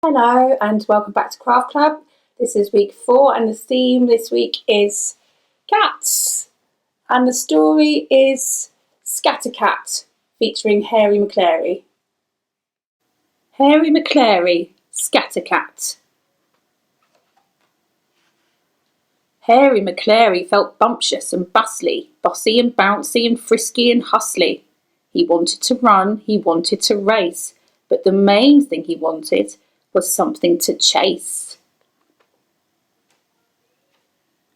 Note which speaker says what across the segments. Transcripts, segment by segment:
Speaker 1: Hello and welcome back to Craft Club. This is week 4 and the theme this week is cats. And the story is Scattercat featuring Hairy McClary. Hairy McClary, Scattercat. Hairy McClary felt bumptious and bustly, bossy and bouncy and frisky and hustly. He wanted to run, he wanted to race, but the main thing he wanted was something to chase.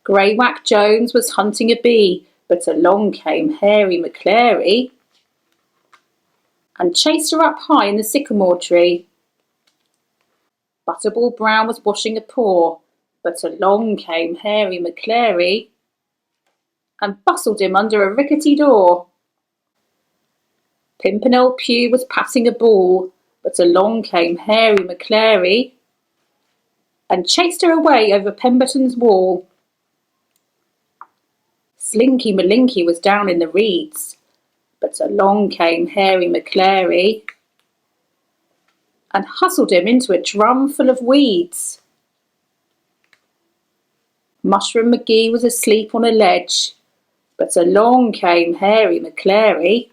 Speaker 1: Grey-Whack Jones was hunting a bee, but along came Hairy McClary and chased her up high in the sycamore tree. Butterball Brown was washing a paw, but along came Hairy McClary and bustled him under a rickety door. Pimpernel Pew was patting a ball, but along came Hairy McClary and chased her away over Pemberton's wall. Slinky Malinky was down in the reeds, but along came Hairy McClary and hustled him into a drum full of weeds. Mushroom McGee was asleep on a ledge, but along came Hairy McClary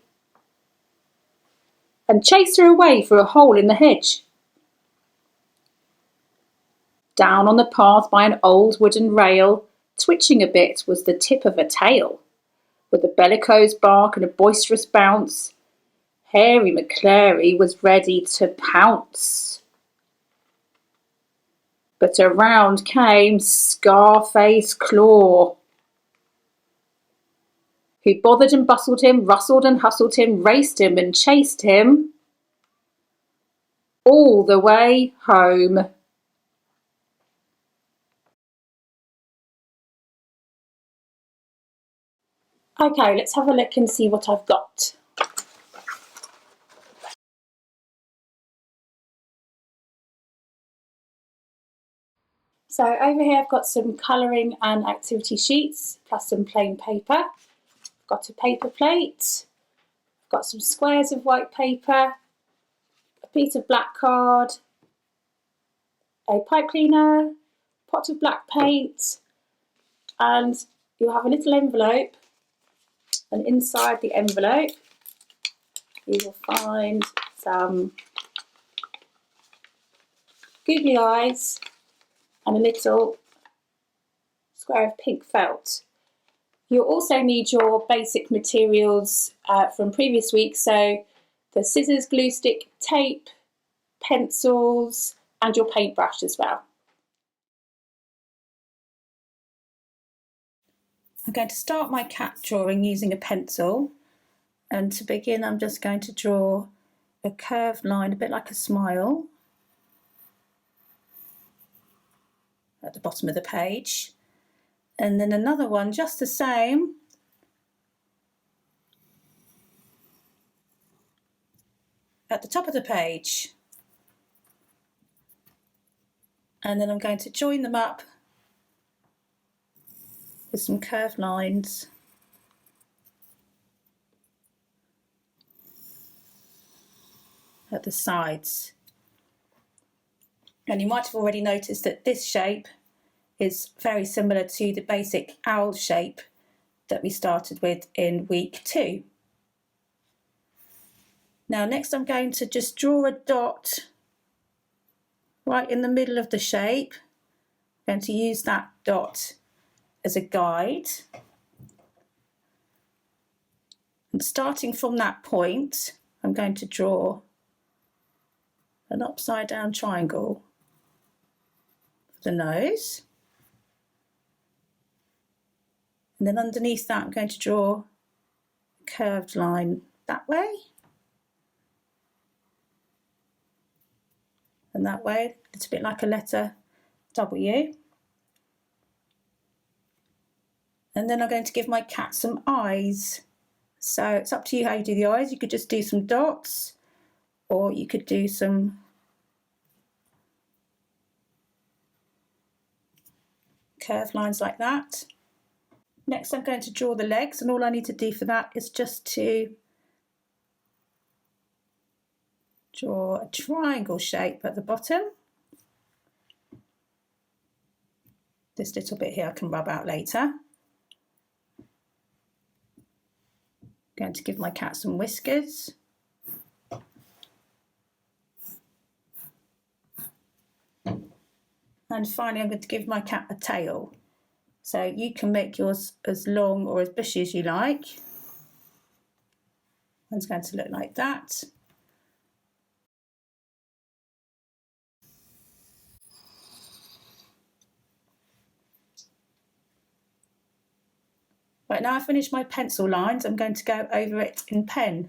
Speaker 1: and chased her away through a hole in the hedge. Down on the path by an old wooden rail, twitching a bit, was the tip of a tail. With a bellicose bark and a boisterous bounce, Hairy McClary was ready to pounce. But around came Scarface Claw, who bothered and bustled him, rustled and hustled him, raced him and chased him all the way home. Okay, let's have a look and see what I've got. So over here I've got some colouring and activity sheets plus some plain paper. I've got a paper plate, I've got some squares of white paper, a piece of black card, a pipe cleaner, pot of black paint, and you'll have a little envelope, and inside the envelope you will find some googly eyes and a little square of pink felt. You'll also need your basic materials from previous week, so the scissors, glue stick, tape, pencils, and your paintbrush as well. I'm going to start my cat drawing using a pencil, and to begin I'm just going to draw a curved line, a bit like a smile, at the bottom of the page, and then another one just the same at the top of the page, and then I'm going to join them up with some curved lines at the sides. And you might have already noticed that this shape is very similar to the basic owl shape that we started with in week 2. Now next I'm going to just draw a dot right in the middle of the shape. I'm going to use that dot as a guide. And starting from that point, I'm going to draw an upside down triangle for the nose. And then underneath that I'm going to draw a curved line that way and that way, a little bit like a letter W. And then I'm going to give my cat some eyes. So it's up to you how you do the eyes. You could just do some dots, or you could do some curved lines like that. Next I'm going to draw the legs, and all I need to do for that is just to draw a triangle shape at the bottom This little bit here I can rub out later. Going to give my cat some whiskers. And finally, I'm going to give my cat a tail. So you can make yours as long or as bushy as you like. It's going to look like that. Right, now I've finished my pencil lines, I'm going to go over it in pen.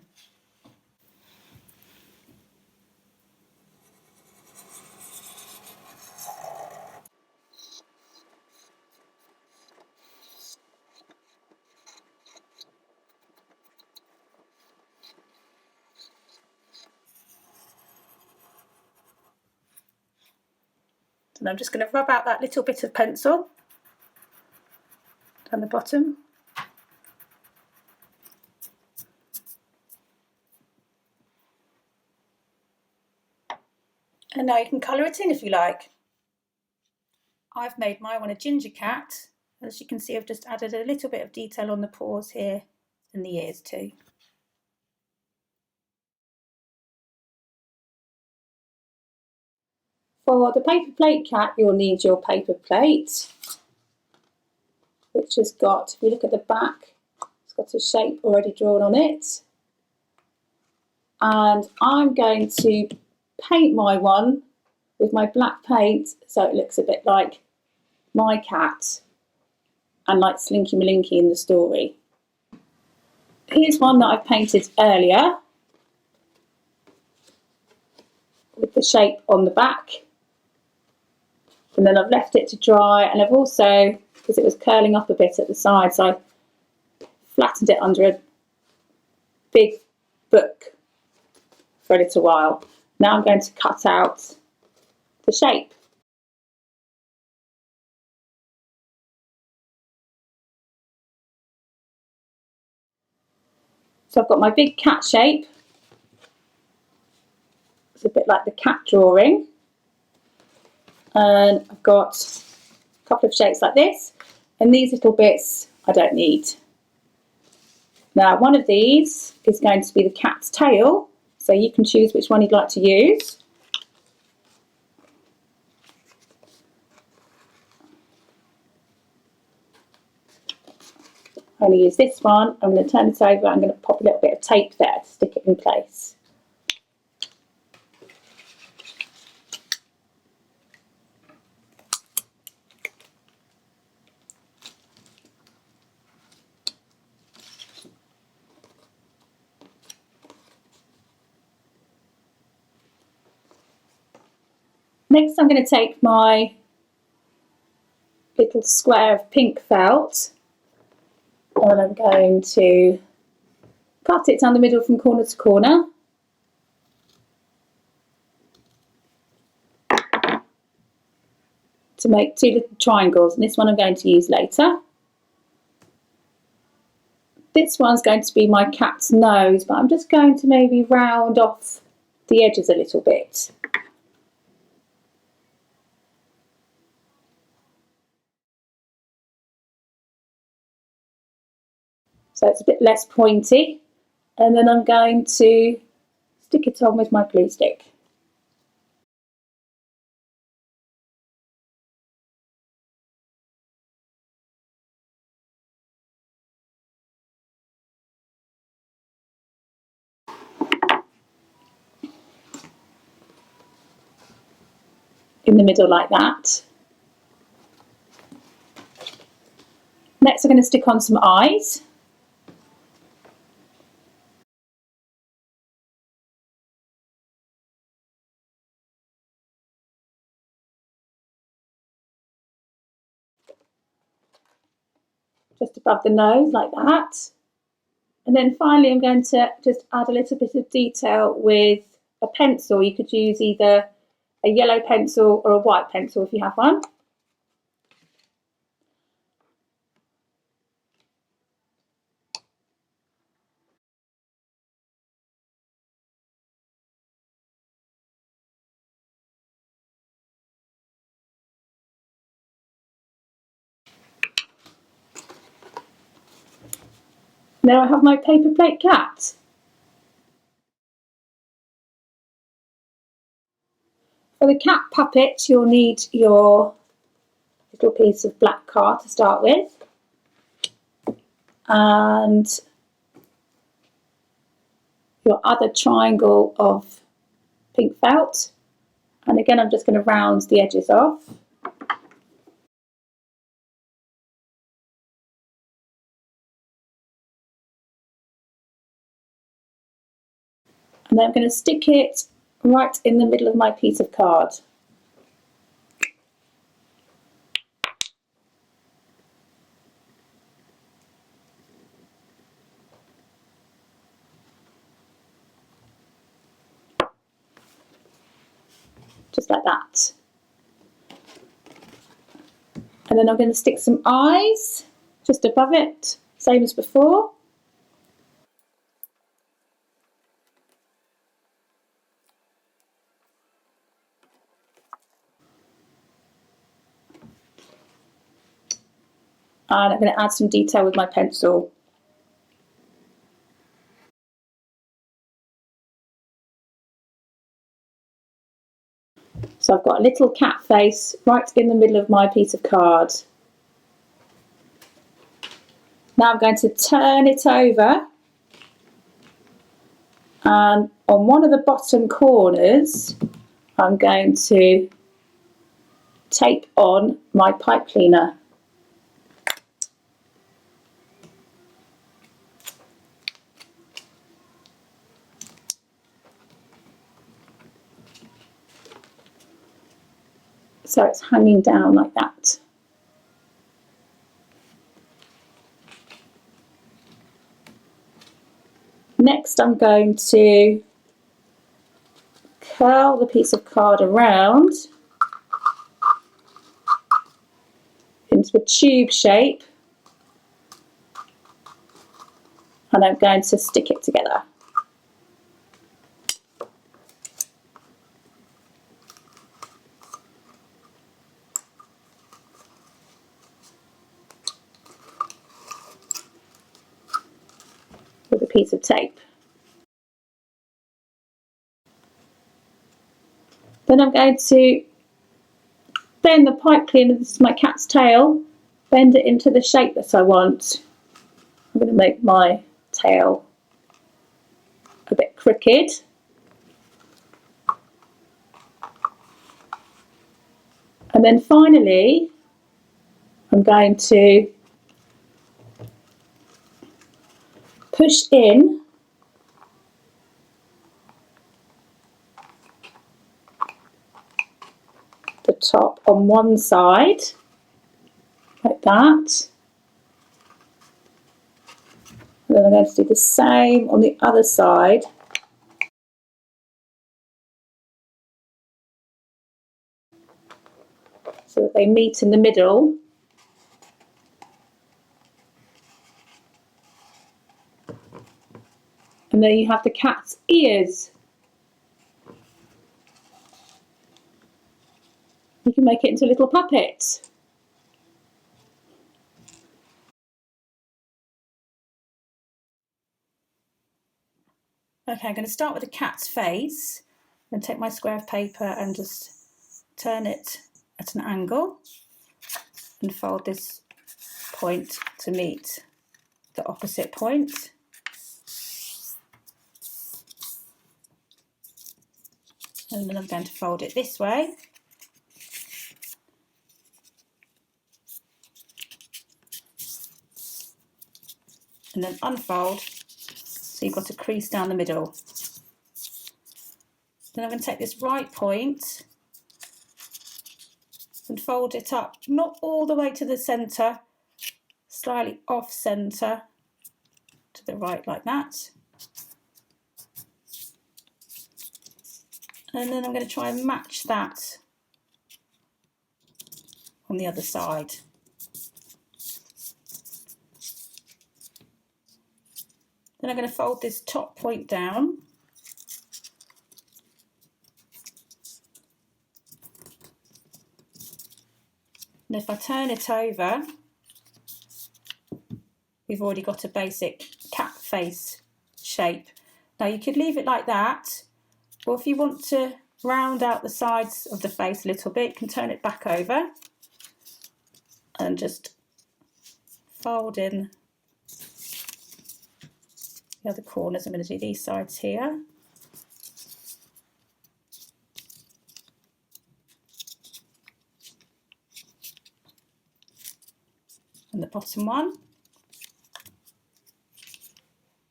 Speaker 1: And I'm just going to rub out that little bit of pencil down the bottom. And now you can colour it in if you like. I've made my one a ginger cat. As you can see, I've just added a little bit of detail on the paws here and the ears too. For the paper plate cat, you'll need your paper plate, which has got, if you look at the back, it's got a shape already drawn on it. And I'm going to paint my one with my black paint so it looks a bit like my cat and like Slinky Malinky in the story. Here's one that I've painted earlier with the shape on the back, and then I've left it to dry, and I've also, because it was curling up a bit at the side, so I flattened it under a big book for a little while. Now I'm going to cut out the shape. So I've got my big cat shape. It's a bit like the cat drawing. And I've got a couple of shapes like this. And these little bits I don't need. Now one of these is going to be the cat's tail. So you can choose which one you'd like to use. I'm going to use this one. I'm going to turn it over. I'm going to pop a little bit of tape there to stick it in place. Next, I'm going to take my little square of pink felt and I'm going to cut it down the middle from corner to corner. To make two little triangles, and this one I'm going to use later. This one's going to be my cat's nose, but I'm just going to maybe round off the edges a little bit. So it's a bit less pointy, and then I'm going to stick it on with my glue stick. In the middle like that. Next I'm going to stick on some eyes. Just above the nose like that. And then finally I'm going to just add a little bit of detail with a pencil. You could use either a yellow pencil or a white pencil if you have one. Now I have my paper plate cat. For the cat puppet, you'll need your little piece of black card to start with, and your other triangle of pink felt. And again, I'm just going to round the edges off. And then I'm going to stick it right in the middle of my piece of card. Just like that. And then I'm going to stick some eyes just above it, same as before. And I'm going to add some detail with my pencil. So I've got a little cat face right in the middle of my piece of card. Now I'm going to turn it over, and on one of the bottom corners I'm going to tape on my pipe cleaner. So it's hanging down like that. Next I'm going to curl the piece of card around into a tube shape, and I'm going to stick it together. With a piece of tape. Then I'm going to bend the pipe cleaner, this is my cat's tail, bend it into the shape that I want. I'm going to make my tail a bit crooked. And then finally, I'm going to push in the top on one side, like that. And then I'm going to do the same on the other side. So that they meet in the middle. And there you have the cat's ears. You can make it into a little puppet. Okay, I'm going to start with the cat's face. I'm going to take my square of paper and just turn it at an angle and fold this point to meet the opposite point. And then I'm going to fold it this way. And then unfold, so you've got a crease down the middle. Then I'm going to take this right point and fold it up, not all the way to the centre, slightly off centre to the right like that. And then I'm going to try and match that on the other side. Then I'm going to fold this top point down. And if I turn it over, we've already got a basic face shape. Now you could leave it like that, or if you want to round out the sides of the face a little bit, you can turn it back over and just fold in the other corners. I'm going to do these sides here. And the bottom one.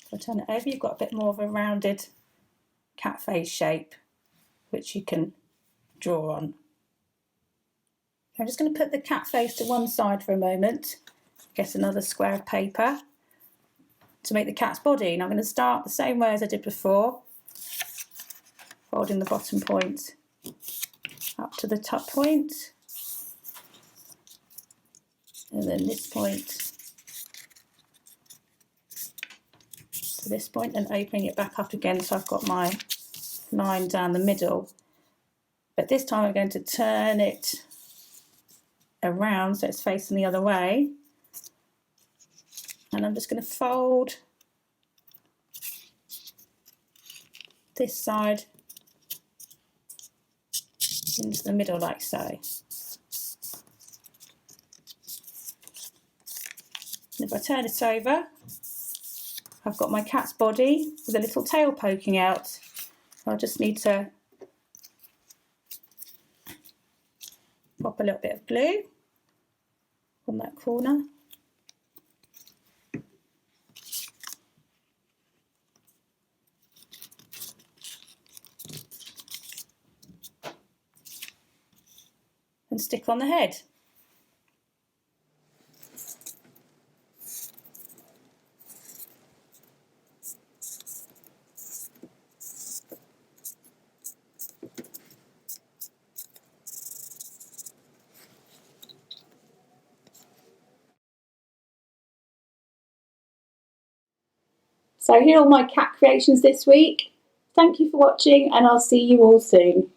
Speaker 1: If I turn it over, you've got a bit more of a rounded cat face shape, which you can draw on. I'm just going to put the cat face to one side for a moment, get another square of paper to make the cat's body. And I'm going to start the same way as I did before, folding the bottom point up to the top point, and then this point to this point, and opening it back up again so I've got my line down the middle. But this time I'm going to turn it around so it's facing the other way, and I'm just going to fold this side into the middle like so. And if I turn it over, I've got my cat's body with a little tail poking out. I'll just need to pop a little bit of glue on that corner. And stick on the head. So here are all my cat creations this week. Thank you for watching, and I'll see you all soon.